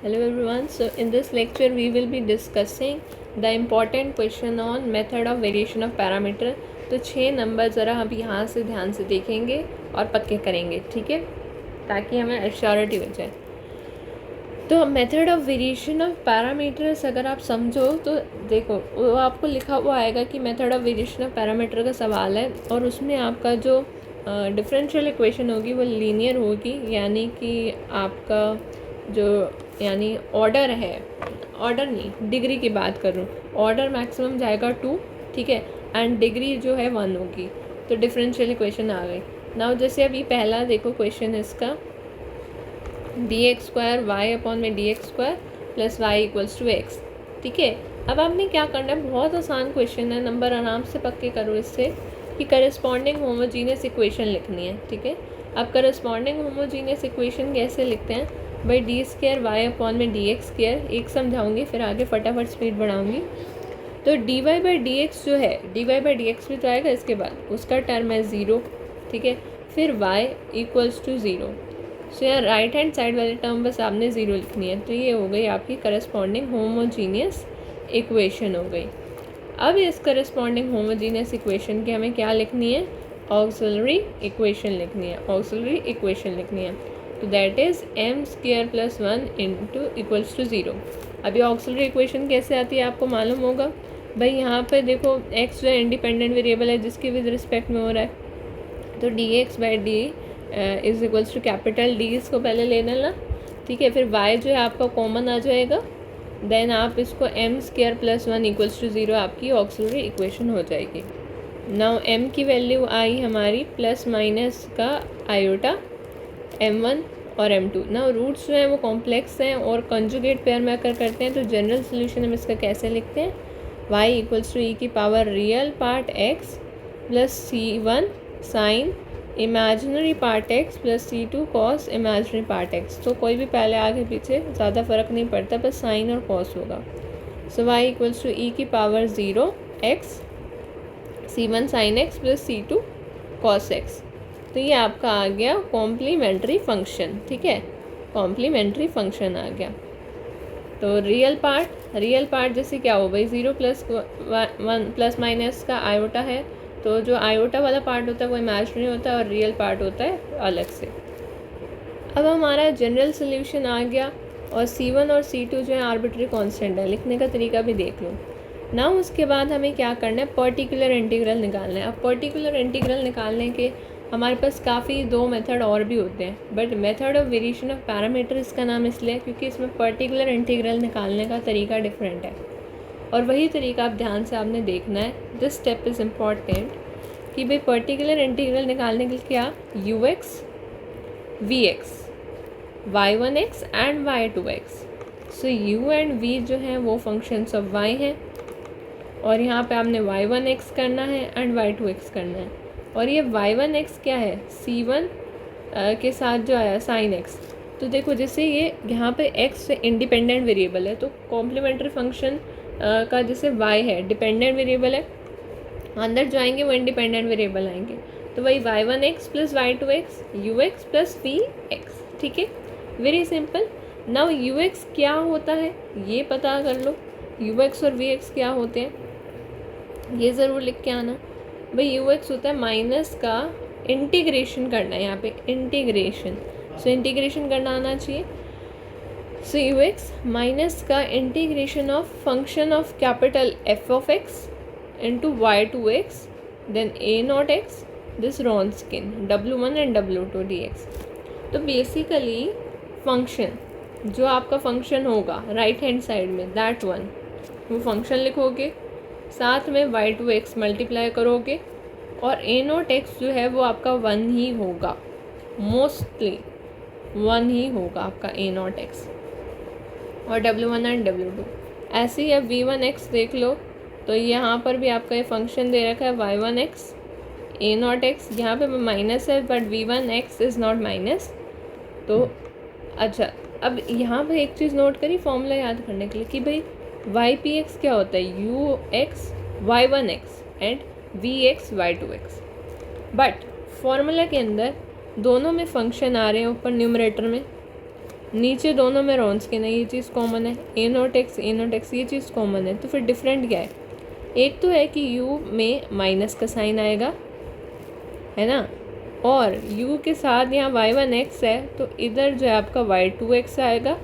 Hello everyone. So in this lecture we will be discussing the important question on method of variation of parameter. तो 6 number ज़रा हम यहाँ से ध्यान से देखेंगे और पक्के करेंगे, ठीक है, ताकि हमें एश्योरिटी हो जाए। तो method of variation of parameters अगर आप समझो तो देखो वो आपको लिखा हुआ आएगा कि method of variation of parameter का सवाल है और उसमें आपका जो डिफरेंशियल इक्वेशन होगी वो लीनियर होगी, यानी कि आपका जो यानी ऑर्डर है, ऑर्डर नहीं डिग्री की बात कर रहा हूँ, ऑर्डर मैक्सिमम जाएगा 2, ठीक है, एंड डिग्री जो है 1 होगी। तो डिफरेंशियल इक्वेशन आ गई। नाउ जैसे अभी पहला देखो क्वेश्चन इसका dx² y अपॉन में dx² plus Y equals to X, ठीक है। अब आपने क्या करना है, बहुत आसान क्वेश्चन है, नंबर आराम से पक्के करो इससे कि करस्पॉन्डिंग होमोजीनियस इक्वेशन लिखनी है, ठीक है। अब करस्पॉन्डिंग होमोजीनियस इक्वेशन कैसे लिखते हैं भाई, d² y अपॉन में dx², एक समझाऊंगी फिर आगे फटाफट स्पीड बढ़ाऊंगी। तो dy/dx जो है, dy/dx भी तो आएगा इसके बाद, उसका टर्म है 0, ठीक है, फिर y इक्वल्स टू 0। सो यहाँ राइट हैंड साइड वाली टर्म बस आपने 0 लिखनी है। तो ये हो गई आपकी करस्पॉन्डिंग होमोजीनियस इक्वेशन हो गई। अब इस करस्पॉन्डिंग होमोजीनियस इक्वेशन की हमें क्या लिखनी है, ऑक्सिलरी इक्वेशन लिखनी है, ऑक्सिलरी इक्वेशन लिखनी है। तो that is m² + 1 into equals to 0। अभी ऑक्सिलरी इक्वेशन कैसे आती है आपको मालूम होगा भाई, यहाँ पे देखो x जो है इंडिपेंडेंट वेरिएबल है जिसके विद रिस्पेक्ट में हो रहा है, तो dx/d is equals to capital D इसको पहले ले लेना, ठीक है, फिर y जो है आपका कॉमन आ जाएगा, देन आप इसको m² + 1 इक्वल्स टू 0 आपकी ऑक्सिलरी इक्वेशन हो जाएगी। नाउ m की वैल्यू आई हमारी प्लस माइनस का आयोटा m1 और m2। नाउ रूट्स जो हैं वो कॉम्प्लेक्स हैं और कंजुगेट पेयर में अगर करते हैं तो जनरल सोल्यूशन हम इसका कैसे लिखते हैं, y इक्वल्स टू e की power real part x plus c1 sine imaginary part x plus c2 cos imaginary part x। तो कोई भी पहले आगे पीछे ज़्यादा फ़र्क नहीं पड़ता, बस साइन और कॉस होगा। So y equals to e की power 0 x c1 sine x plus c2 cos x। तो ये आपका आ गया कॉम्प्लीमेंट्री फंक्शन, ठीक है, कॉम्प्लीमेंट्री फंक्शन आ गया। तो रियल पार्ट जैसे क्या हो भाई, 0 + 1 प्लस माइनस का आयोटा है, तो जो आयोटा वाला पार्ट होता है वो इमेजिनरी होता है और रियल पार्ट होता है अलग से। अब हमारा जनरल सोल्यूशन आ गया और c1 और c2 जो है आर्बिट्री कांस्टेंट है, लिखने का तरीका भी देख लो ना। उसके बाद हमें क्या करना है, पर्टिकुलर इंटीग्रल निकालना है। अब पर्टिकुलर इंटीग्रल निकालने के हमारे पास काफ़ी 2 मेथड और भी होते हैं, but method of variation of parameter इसका नाम इसलिए क्योंकि इसमें पर्टिकुलर इंटीग्रल निकालने का तरीका डिफरेंट है और वही तरीका आप ध्यान से आपने देखना है। दिस स्टेप इज़ इम्पॉर्टेंट कि भाई पर्टिकुलर इंटीग्रल निकालने के लिए क्या, ux vx y1x and y2x। So u and v जो हैं वो फंक्शंस ऑफ y हैं और यहाँ पे आपने y1x करना है एंड y2x करना है। और ये y1x क्या है, c1 के साथ जो आया साइन x। तो देखो जैसे ये यहाँ पे x इंडिपेंडेंट वेरिएबल है, तो कॉम्प्लीमेंट्री फंक्शन का जैसे y है डिपेंडेंट वेरिएबल है, अंदर जो आएंगे वो इंडिपेंडेंट वेरिएबल आएंगे, तो वही y1x plus y2x ux plus vx, ठीक है, वेरी सिंपल। नाउ ux क्या होता है ये पता कर लो, ux और vx क्या होते हैं ये ज़रूर लिख के आना भाई। ux होता है माइनस का इंटीग्रेशन करना है, यहाँ पे इंटीग्रेशन, सो इंटीग्रेशन करना आना चाहिए। सो ux माइनस का integration of function of capital f of x into y2x then a0x this Wronskian w1 and w2 dx। तो बेसिकली फंक्शन जो आपका फंक्शन होगा राइट हैंड साइड में दैट वन, वो फंक्शन लिखोगे, साथ में y2x मल्टीप्लाई करोगे और a0x जो है वो आपका 1 ही होगा, मोस्टली 1 ही होगा आपका a0x और w1 एंड w2। ऐसे ही अब v1x देख लो, तो यहाँ पर भी आपका ये फंक्शन दे रखा है y1x a0x, यहाँ पे माइनस है but v1x is not minus. तो अच्छा, अब यहाँ पे एक चीज़ नोट करी फॉर्मूला याद करने के लिए कि भाई ypx क्या होता है, ux y1x and vx y2x, but formula के अंदर दोनों में फंक्शन आ रहे हैं ऊपर न्यूमरेटर में, नीचे दोनों में रॉन्स्किन है, ये चीज़ कॉमन है, ए नॉट एक्स ये चीज़ कॉमन है। तो फिर डिफरेंट क्या है? एक तो है कि u में माइनस का साइन आएगा, है ना, और u के साथ यहाँ y1x है तो इधर जो है आपका y2x आएगा,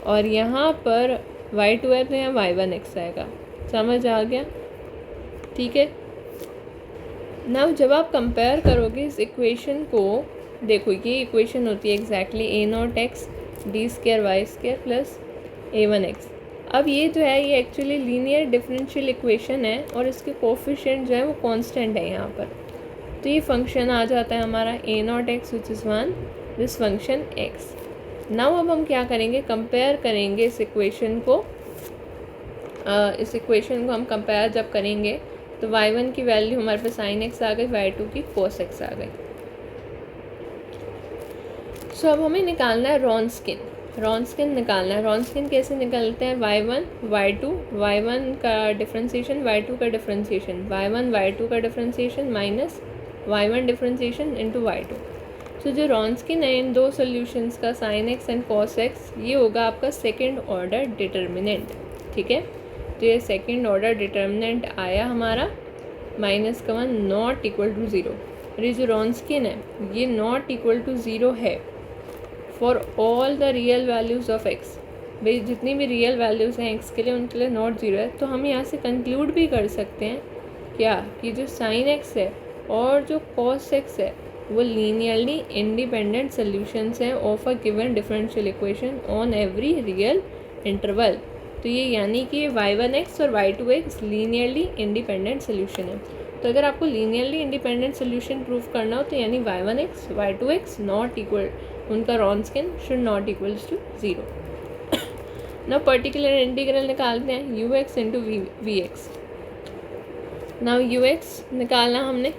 और यहाँ पर y2 है तो यहाँ y1x आएगा। समझ आ गया? ठीक है। नाउ जब आप कंपेयर करोगे इस इक्वेशन को, देखो ये इक्वेशन होती है exactly A not X D square Y square plus a1x। अब ये जो है ये एक्चुअली लीनियर डिफरेंशियल इक्वेशन है और इसके कोफिशिएंट जो है वो कांस्टेंट है यहाँ पर। तो ये फंक्शन आ जाता है हमारा a not x which is 1, this function x. Now अब हम क्या करेंगे, कंपेयर करेंगे इस इक्वेशन को। इस इक्वेशन को हम कंपेयर जब करेंगे तो y1 की वैल्यू हमारे पास sin x आ गई, y2 की cos x आ गई। सो अब हमें निकालना है रॉन्स्किन निकालना है। रॉन्स्किन कैसे निकालते हैं? y1 y2, y1 का डिफ्रेंसिएशन y2 का डिफ्रेंसिएशन, y1 y2 का differentiation minus y1 differentiation into y2। तो जो रॉन्स्किन है इन दो सोल्यूशंस का sin x and cos x, ये होगा आपका सेकेंड ऑर्डर डिटर्मिनेंट। ठीक है, तो ये सेकेंड ऑर्डर डिटर्मिनेंट आया हमारा -1 नॉट इक्वल टू 0। और ये जो रॉन्स्किन है ये नॉट इक्वल टू 0 है for all the real values of x। भाई जितनी भी रियल वैल्यूज़ हैं x के लिए उनके लिए नॉट 0 है। तो हम यहाँ से कंक्लूड भी कर सकते हैं क्या कि जो sin x है और जो cos x है वो लीनियरली इंडिपेंडेंट सॉल्यूशंस हैं of a given differential equation on every real interval. तो ये यानी कि y1x और y2x लीनियरली इंडिपेंडेंट सोल्यूशन है। तो अगर आपको लीनियरली इंडिपेंडेंट सोल्यूशन प्रूव करना हो तो यानी y1x y2x नॉट इक्वल, उनका रॉन्स्किन शुड नॉट इक्वल्स टू 0। ना पर्टिकुलर इंटीग्रल निकालते हैं ux इंटू vx। ना ux निकालना हमने,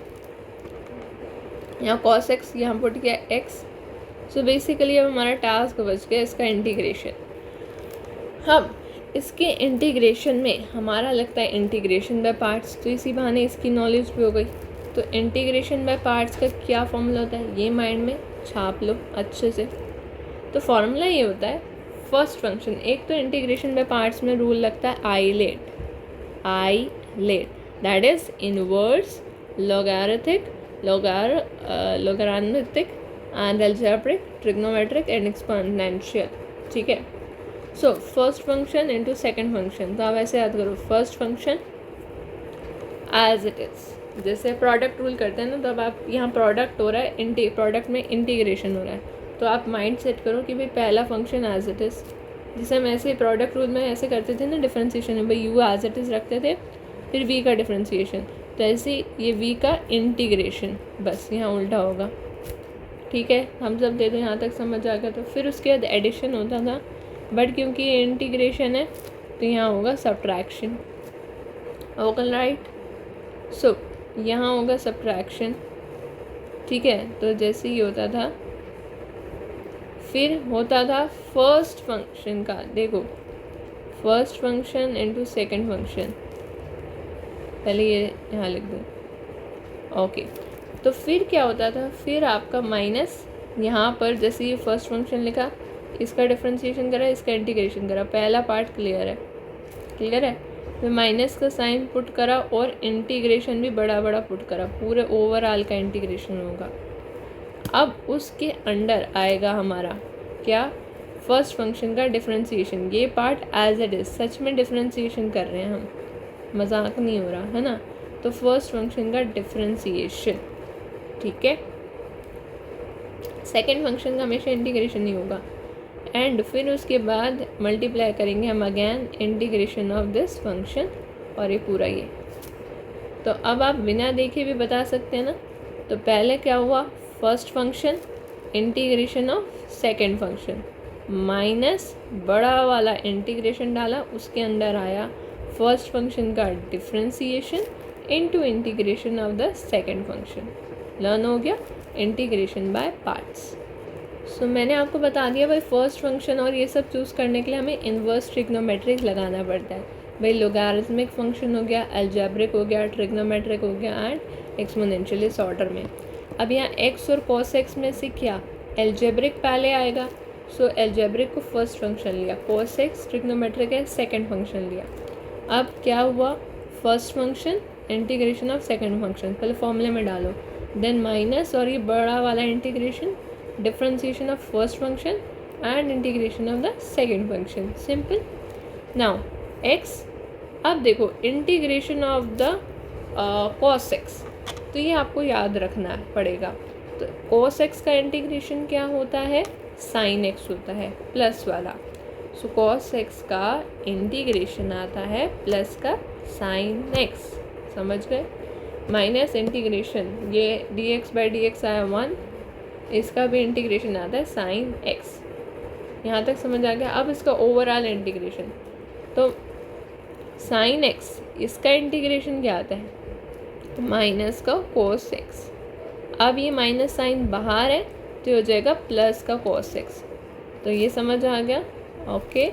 यहाँ cos x यहाँ पुट किया x। सो बेसिकली अब हमारा टास्क बच गया इसका इंटीग्रेशन। हम इसके इंटीग्रेशन में हमारा लगता है इंटीग्रेशन बाय पार्ट्स, तो इसी बहाने इसकी नॉलेज भी हो गई। तो इंटीग्रेशन बाय पार्ट्स का क्या फॉर्मूला होता है ये माइंड में छाप लो अच्छे से। तो फॉर्मूला ये होता है फर्स्ट फंक्शन, एक तो इंटीग्रेशन बाय पार्ट्स में रूल लगता है ILATE, that is inverse logarithmic and algebraic trigonometric and exponential. ठीक है, so first function into second function. तो आप ऐसे याद करो, first function as it is, जैसे प्रोडक्ट रूल करते हैं ना, तो अब आप यहाँ प्रोडक्ट हो रहा है, प्रोडक्ट में इंटीग्रेशन हो रहा है, तो आप माइंड सेट करो कि भाई पहला फंक्शन एज इट इज़, जैसे हम ऐसे प्रोडक्ट रूल में ऐसे करते थे ना डिफ्रेंसिएशन में, भाई यू एज इट इज़ रखते थे, फिर वी का डिफ्रेंसिएशन, तो ऐसे ये वी का इंटीग्रेशन, बस यहाँ उल्टा होगा। ठीक है, हम सब दे दो यहाँ तक समझ आ गया। तो फिर उसके बाद एडिशन होता था, बट क्योंकि ये इंटीग्रेशन है तो यहाँ होगा सब्ट्रैक्शन। ओके राइट, सो यहाँ होगा सब्ट्रैक्शन। ठीक है, तो जैसे ही होता था फिर होता था फर्स्ट फंक्शन का, देखो first function into second function, पहले ये यहाँ लिख दूँ। ओके, तो फिर क्या होता था, फिर आपका माइनस यहाँ पर जैसे ये फर्स्ट फंक्शन लिखा, इसका डिफ्रेंशिएशन करा, इसका इंटीग्रेशन करा, पहला पार्ट क्लियर है। फिर माइनस का साइन पुट करा और इंटीग्रेशन भी बड़ा बड़ा पुट करा, पूरे ओवरऑल का इंटीग्रेशन होगा। अब उसके अंडर आएगा हमारा क्या, फर्स्ट फंक्शन का डिफ्रेंशिएशन। ये पार्ट एज इट इज़, सच में डिफ्रेंशिएशन कर रहे हैं हम, मजाक नहीं हो रहा है ना। तो फर्स्ट फंक्शन का डिफ्रेंशिएशन, ठीक है। सेकेंड फंक्शन का हमेशा इंटीग्रेशन ही होगा, एंड फिर उसके बाद मल्टीप्लाई करेंगे हम again integration of this function, और ये पूरा ये। तो अब आप बिना देखे भी बता सकते हैं ना। तो पहले क्या हुआ, first function integration of second function, minus बड़ा वाला इंटीग्रेशन डाला, उसके अंदर आया फर्स्ट फंक्शन का differentiation into integration of the second function. Learn हो गया इंटीग्रेशन बाय पार्ट्स। सो मैंने आपको बता दिया भाई फर्स्ट फंक्शन और ये सब चूज़ करने के लिए हमें इन्वर्स ट्रिग्नोमेट्रिक लगाना पड़ता है। भाई लोगारिथमिक फंक्शन हो गया, अलजेब्रिक हो गया, ट्रिग्नोमेट्रिक हो गया एंड एक्सपोनेंशियल ऑर्डर में। अब यहाँ x और cos x में से क्या, अलजेब्रिक पहले आएगा, सो एल्जेब्रिक को फर्स्ट फंक्शन लिया, cos x ट्रिग्नोमेट्रिक है सेकंड फंक्शन लिया। अब क्या हुआ, first function integration of second function, पहले फॉर्मूले में डालो, देन माइनस और ये बड़ा वाला integration, differentiation of first function and integration of the second function, simple. Now x, अब देखो integration of the cos x, तो ये आपको याद रखना पड़ेगा। तो cos x का इंटीग्रेशन क्या होता है, sin x होता है प्लस वाला। सो cos x का इंटीग्रेशन आता है प्लस का sin x, समझ गए। माइनस इंटीग्रेशन, ये dx/dx आया 1, इसका भी इंटीग्रेशन आता है sin x। यहाँ तक समझ आ गया। अब इसका ओवरऑल इंटीग्रेशन, तो sin x इसका इंटीग्रेशन क्या आता है, तो माइनस का cos x। अब ये माइनस साइन बाहर है तो ये हो जाएगा प्लस का cos x, तो ये समझ आ गया। ओके,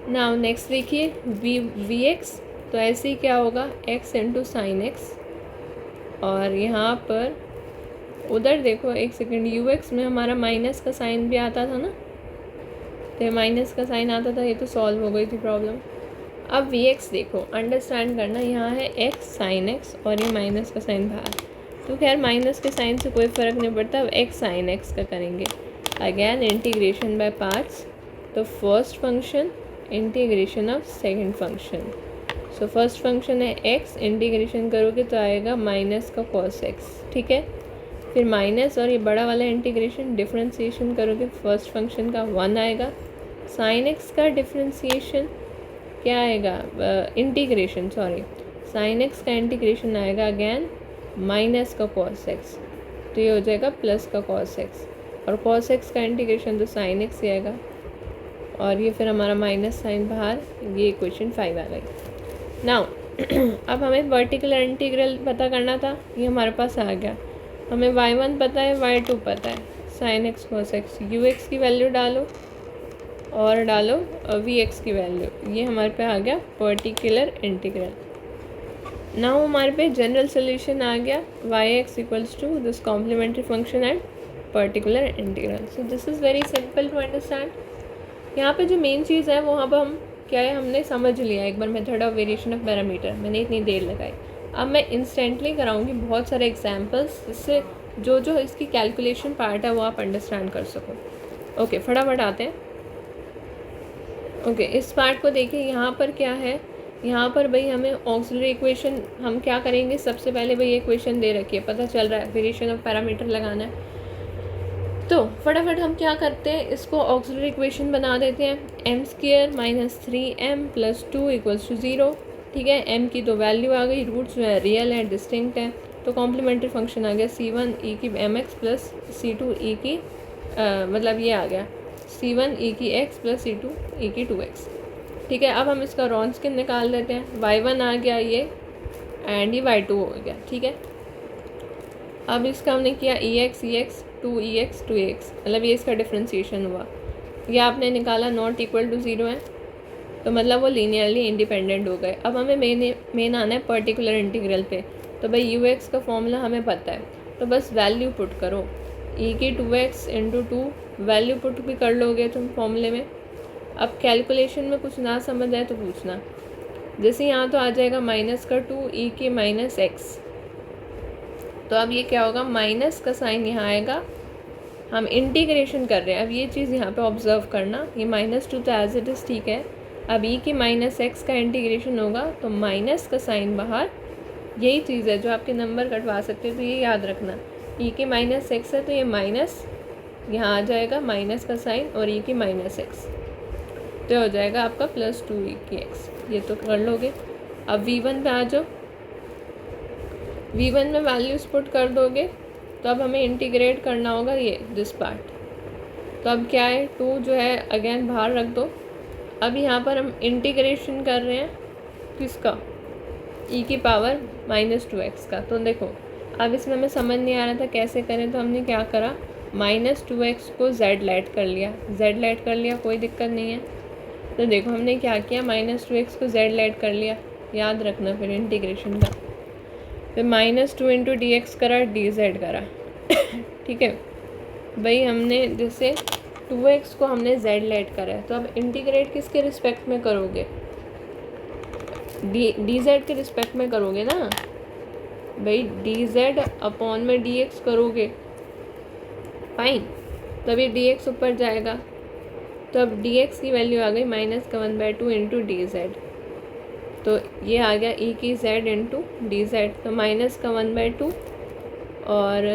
नाउ नेक्स्ट देखिए वी एक्स, तो ऐसे ही क्या होगा x इंटू साइन एक्स, और यहाँ पर उधर देखो एक सेकेंड, यू एक्स में हमारा माइनस का साइन भी आता था ना, तो ये माइनस का साइन आता था, ये तो सॉल्व हो गई थी प्रॉब्लम। अब वी एक्स देखो, अंडरस्टैंड करना, यहाँ है x साइन x और ये माइनस का साइन बाहर, तो खैर माइनस के साइन से कोई फ़र्क नहीं पड़ता। अब x साइन x का करेंगे, अगेन इंटीग्रेशन बाय पार्ट्स, तो first function integration of second function. So first function है x, इंटीग्रेशन करोगे तो आएगा माइनस का cos x, ठीक है। फिर माइनस और ये बड़ा वाला इंटीग्रेशन, डिफ्रेंसीशन करोगे फर्स्ट फंक्शन का 1 आएगा, साइन x का डिफ्रेंसीशन क्या आएगा, इंटीग्रेशन सॉरी, साइन x का इंटीग्रेशन आएगा अगेन माइनस का cos x, तो ये हो जाएगा प्लस का cos x, और cos x का इंटीग्रेशन तो साइन x ही आएगा, और ये फिर हमारा माइनस साइन बाहर, ये इक्वेशन 5 आ गई। नाउ अब हमें वर्टिकल इंटीग्रल पता करना था, ये हमारे पास आ गया। हमें y1 पता है, y2 पता है, sine x cos x, you X की वैल्यू डालो और डालो वी एक्स की वैल्यू, ये हमारे पे आ गया पर्टिकुलर इंटीग्रल। नाउ हमारे पे जनरल सोल्यूशन आ गया, Y X equals to this complementary function and particular integral. So this is very simple to understand. यहाँ पे जो मेन चीज़ है वो अब हम क्या है, हमने समझ लिया एक बार method of variation of parameter, मैंने इतनी देर लगाई। अब मैं इंस्टेंटली कराऊंगी बहुत सारे एग्जांपल्स, जिससे जो जो इसकी कैलकुलेशन पार्ट है वो आप अंडरस्टैंड कर सको। ओके, फटाफट आते हैं। ओके, इस पार्ट को देखिए, यहाँ पर क्या है, यहाँ पर भाई हमें ऑक्सिलरी इक्वेशन, हम क्या करेंगे, सबसे पहले भाई इक्वेशन दे रखी है, पता चल रहा है वेरिएशन ऑफ पैरामीटर लगाना है, तो फटाफट हम क्या करते हैं, इसको ऑक्सिलरी इक्वेशन बना देते हैं। m² - 3m + 2 = 0, ठीक है। m की तो वैल्यू आ गई, रूट्स जो है रियल है, डिस्टिंक्ट है, तो कॉम्प्लीमेंट्री फंक्शन आ गया c1e की mx + c2e की मतलब ये आ गया c1e की x + c2e की 2x, ठीक है। अब हम इसका रॉन्स्किन निकाल लेते हैं, y1 आ गया ये, एंड ये y2 हो गया, ठीक है। अब इसका हमने किया ex 2ex 2x, मतलब ये इसका डिफ्रेंशिएशन हुआ, ये आपने निकाला नॉट इक्वल टू 0 है, तो मतलब वो लीनियरली इंडिपेंडेंट हो गए। अब हमें मेन आना है पर्टिकुलर इंटीग्रल पे, तो भाई यू एक्स का फॉर्मूला हमें पता है, तो बस वैल्यू पुट करो, e की 2x × 2 वैल्यू पुट भी कर लोगे तुम फॉर्मूले में। अब कैलकुलेशन में कुछ ना समझ आए तो पूछना, जैसे यहाँ तो आ जाएगा माइनस का 2e की -x, तो अब ये क्या होगा, माइनस का साइन यहाँ आएगा, हम इंटीग्रेशन कर रहे हैं। अब ये चीज़ यहाँ पे ऑब्जर्व करना, ये -2 तो एज इट इज़ ठीक है, अब e की -x का इंटीग्रेशन होगा तो माइनस का साइन बाहर, यही चीज़ है जो आपके नंबर कटवा सकते हैं, तो ये याद रखना, e की -x है तो ये माइनस यहाँ आ जाएगा, माइनस का साइन और e की -x, तो हो जाएगा आपका +2e की x, ये तो कर लोगे। अब v1 पे आ जाओ, v1 में वैल्यूज पुट कर दोगे, तो अब हमें इंटीग्रेट करना होगा ये दिस पार्ट, तो अब क्या है, 2 जो है अगेन बाहर रख दो। अब यहाँ पर हम इंटीग्रेशन कर रहे हैं किसका, e की पावर -2x का, तो देखो अब इसमें हमें समझ नहीं आ रहा था कैसे करें, तो हमने क्या करा, -2x को z लेट कर लिया, कोई दिक्कत नहीं है। तो देखो हमने क्या किया, -2x को z लेट कर लिया, याद रखना फिर इंटीग्रेशन का, फिर -2 × dx करा, dz करा ठीक है भाई। हमने जैसे 2x को हमने z लेट करा है, तो अब इंटीग्रेट किसके रिस्पेक्ट में करोगे, डी जेड के रिस्पेक्ट में करोगे ना भाई, डी जेड अपॉन में डी एक्स करोगे, फाइन। तब ये डी एक्स ऊपर जाएगा, तो अब डी एक्स की वैल्यू आ गई -1/2 इंटू डी जेड, तो ये आ गया ई की जेड इंटू डी जेड, तो -1/2 और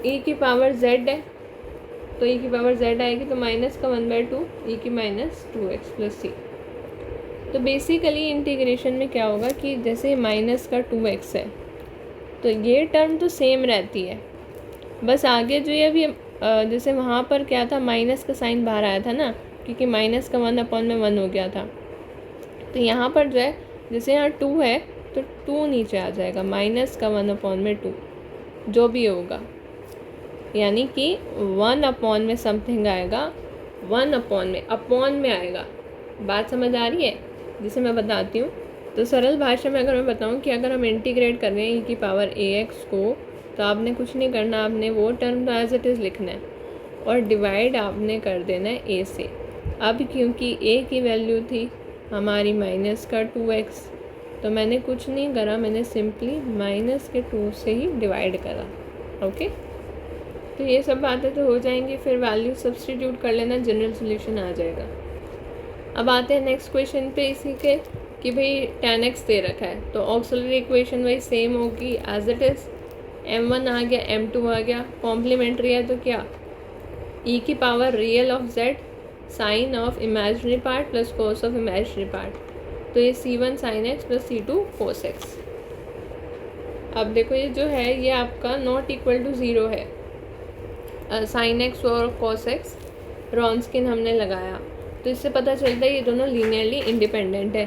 ई की पावर जेड है, तो ई की पावर जेड आएगी, तो -1/2 ई की -2x + c। तो बेसिकली इंटीग्रेशन में क्या होगा कि जैसे -2x है तो ये टर्म तो सेम रहती है, बस आगे जो ये अभी जैसे वहाँ पर क्या था, माइनस का साइन बाहर आया था ना, क्योंकि -1/1 हो गया था। तो यहाँ पर जो है जैसे यहाँ 2 है तो 2 नीचे आ जाएगा, -1/2 जो भी होगा, यानी कि 1 में समथिंग आएगा, 1 अपॉन में आएगा। बात समझ आ रही है? जिसे मैं बताती हूँ, तो सरल भाषा में अगर मैं बताऊँ कि अगर हम इंटीग्रेट कर रहे हैं ई की पावर ax को, तो आपने कुछ नहीं करना, आपने वो टर्म तो एज इट इज़ लिखना है और डिवाइड आपने कर देना है a से। अब क्योंकि a की वैल्यू थी हमारी -2x, तो मैंने कुछ नहीं करा, मैंने सिंपली -2 से ही डिवाइड करा। ओके, तो ये सब बातें तो हो जाएंगी, फिर वैल्यू सब्स्टिट्यूट कर लेना, जनरल सोल्यूशन आ जाएगा। अब आते हैं नेक्स्ट क्वेश्चन पे इसी के, कि भाई tan x दे रखा है, तो ऑक्सिलरी इक्वेशन वही सेम होगी एज इट इज़, m1 आ गया m2 आ गया, कॉम्प्लीमेंट्री है तो क्या, e की power real of z sine of imaginary part plus cos of imaginary part, तो ये c1 sin x plus c2 cos x। अब देखो ये जो है ये आपका नॉट इक्वल टू 0 है, sin x और cos x रॉन्स्किन हमने लगाया, तो इससे पता चलता है ये दोनों लीनियरली इंडिपेंडेंट है।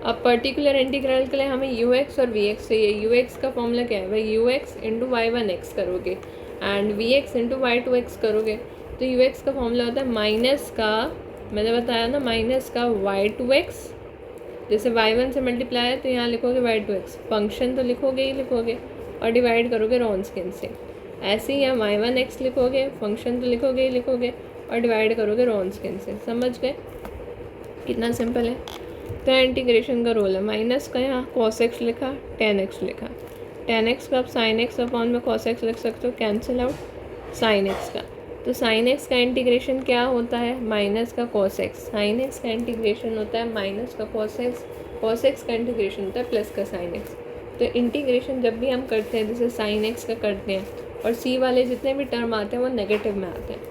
अब पर्टिकुलर इंटीग्रल के लिए हमें ux और vx चाहिए। ux का फॉर्मूला क्या है भाई, ux इंटू y1x करोगे एंड vx इंटू y2x करोगे, तो ux का फॉर्मूला होता है माइनस का, मैंने बताया ना, माइनस का y2x, जैसे y1 से मल्टीप्लाई है तो यहाँ लिखोगे y2x, फंक्शन तो लिखोगे ही लिखोगे और डिवाइड करोगे रॉन्स्किन से। ऐसे ही यहाँ y1x लिखोगे, फंक्शन तो लिखोगे ही लिखोगे और डिवाइड करोगे रॉन्स्किन से। समझ गए कितना सिंपल है? तो इंटीग्रेशन का रोल है, माइनस का यहाँ cos x लिखा, tan x लिखा, tan x का आप sin x अपॉन में cos x लिख सकते हो, कैंसिल आउट sin x का, तो sin x का इंटीग्रेशन क्या होता है, माइनस का cos x, sin x का इंटीग्रेशन होता है माइनस का cos x का इंटीग्रेशन होता है प्लस का sin x। तो इंटीग्रेशन जब भी हम करते हैं जैसे sin x का करते हैं और c वाले जितने भी टर्म आते हैं वो नेगेटिव में आते हैं,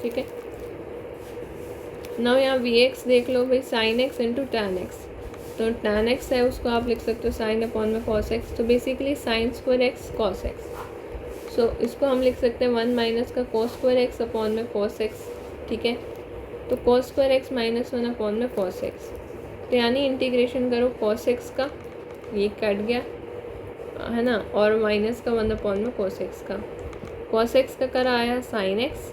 ठीक है। नाउ यहाँ vx देख लो भाई, sin x into tan x, तो tan x है उसको आप लिख सकते हो sin अपॉन में cos x, तो basically sin square x cos x, सो इसको हम लिख सकते हैं 1 माइनस का cos स्क्वायर x अपॉन में cos x, ठीक है। तो cos स्क्वायर x -1 अपॉन में cos x, तो यानी इंटीग्रेशन करो cos x का, ये कट गया है ना, और माइनस का 1 अपॉन में cos x का, cos x का करा आया sin x।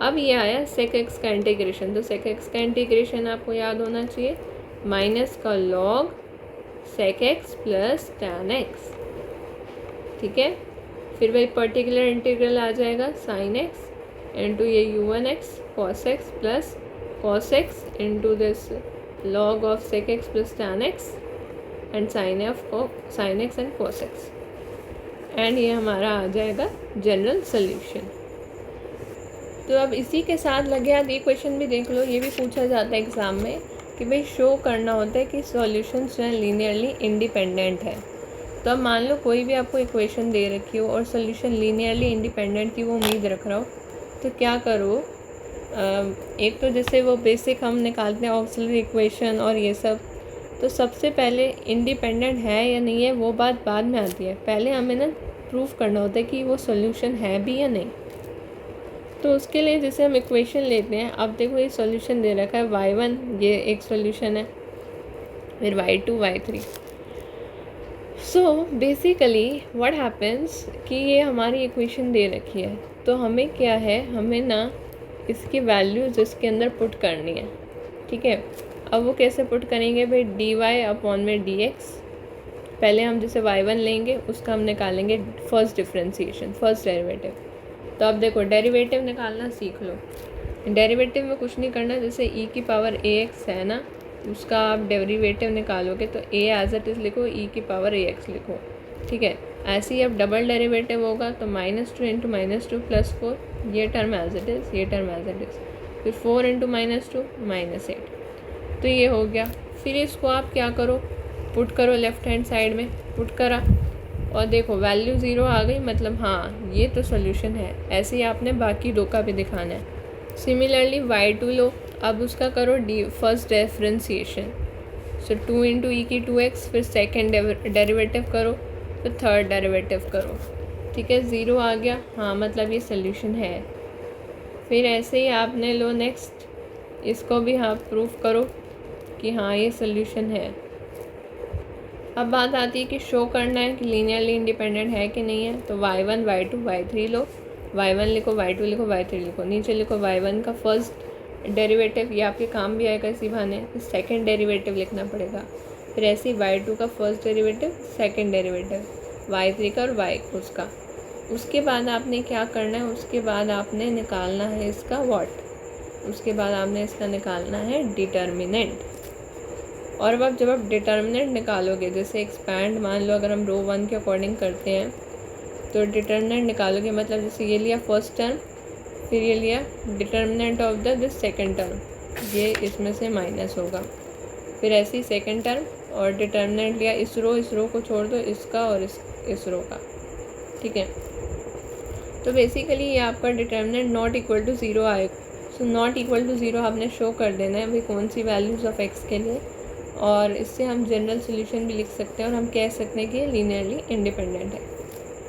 अब ये आया sec x का इंटीग्रेशन, तो sec x का इंटीग्रेशन आपको याद होना चाहिए, माइनस का log sec x plus tan x, ठीक है। फिर वही पर्टिकुलर इंटीग्रल आ जाएगा sin x इंटू ये u1x cos x plus cos x into this log of sec x plus tan x and sin x and cos x, and ये हमारा आ जाएगा general solution. तो अब इसी के साथ लगे हाथ ये क्वेश्चन भी देख लो, ये भी पूछा जाता है एग्ज़ाम में कि भाई शो करना होता है कि सॉल्यूशंस जो है लीनियरली इंडिपेंडेंट है। तो अब मान लो कोई भी आपको इक्वेशन दे रखी हो और सॉल्यूशन लीनियरली इंडिपेंडेंट की वो उम्मीद रख रहा हो, तो क्या करो, एक तो जैसे वो बेसिक हम निकालते हैं ऑक्सिलरी इक्वेशन और ये सब, तो सबसे पहले इंडिपेंडेंट है या नहीं है वो बात बाद में आती है, पहले हमें ना प्रूफ करना होता है कि वो सॉल्यूशन है भी या नहीं। तो उसके लिए जैसे हम इक्वेशन लेते हैं, अब देखो ये सॉल्यूशन दे रखा है y1, ये एक सॉल्यूशन है, फिर y2 y3। So basically what happens कि ये हमारी इक्वेशन दे रखी है, तो हमें क्या है, हमें ना इसकी वैल्यूज़ इसके अंदर पुट करनी है, ठीक है। अब वो कैसे पुट करेंगे भाई, dy अपॉन में dx, पहले हम जैसे y1 लेंगे उसका हम निकालेंगे फर्स्ट डिफ्रेंसीशन, फर्स्ट डेरिवेटिव, तो अब देखो डेरिवेटिव निकालना सीख लो। डेरिवेटिव में कुछ नहीं करना, जैसे e की पावर ax है ना, उसका आप डेरिवेटिव निकालोगे तो a एज इट इज़ लिखो, e की पावर ax लिखो, ठीक है। ऐसे ही अब डबल डेरिवेटिव होगा तो -2 इंटू -2 + 4, ये टर्म एज इट इज़, ये टर्म एज इट इज़, फिर 4 इंटू -2 -8। तो ये हो गया। फिर इसको आप क्या करो, पुट करो लेफ्ट हैंड साइड में, पुट करा और देखो वैल्यू 0 आ गई, मतलब हाँ ये तो सोल्यूशन है। ऐसे ही आपने बाकी दो का भी दिखाना है। सिमिलरली y2 लो, अब उसका करो फर्स्ट डिफरेंशिएशन। सो 2 इंटू ई की 2x, फिर सेकेंड डेरिवेटिव करो, फिर थर्ड डेरिवेटिव करो, ठीक है। 0 आ गया, हाँ मतलब ये सोल्यूशन है। फिर ऐसे ही आपने लो नेक्स्ट, इसको भी हाँ प्रूफ करो कि हाँ ये सोल्यूशन है। अब बात आती है कि शो करना है कि लीनियरली इंडिपेंडेंट है कि नहीं है। तो y1 y2 y3 लो, y1 लिखो, y2 लिखो, y3 लिखो, नीचे लिखो y1 का फर्स्ट डेरिवेटिव, ये आपके काम भी आएगा इसी बहाने। फिर सेकेंड डेरिवेटिव लिखना पड़ेगा, फिर ऐसे ही y2 का first derivative, second derivative, y3 का और y उसका। उसके बाद आपने क्या करना है, उसके बाद आपने निकालना है इसका उसके बाद आपने इसका निकालना है डिटर्मिनेंट। और अब जब आप डिटर्मिनेंट निकालोगे, जैसे एक्सपैंड मान लो अगर हम रो 1 के अकॉर्डिंग करते हैं तो डिटर्मिनेंट निकालोगे, मतलब जैसे ये लिया फर्स्ट टर्म, फिर ये लिया determinant of this second term, ये इसमें से माइनस होगा, फिर ऐसे ही सेकंड टर्म और डिटर्मिनेंट लिया इस रो को छोड़ दो, इसका और इस रो का, ठीक है। तो बेसिकली ये आपका डिटर्मिनेंट नॉट इक्वल टू 0 आएगा। सो नॉट इक्वल टू 0 आपने शो कर देना है भाई कौन सी वैल्यूज़ ऑफ x के लिए, और इससे हम जनरल सोल्यूशन भी लिख सकते हैं और हम कह सकते हैं कि लीनियरली इंडिपेंडेंट है।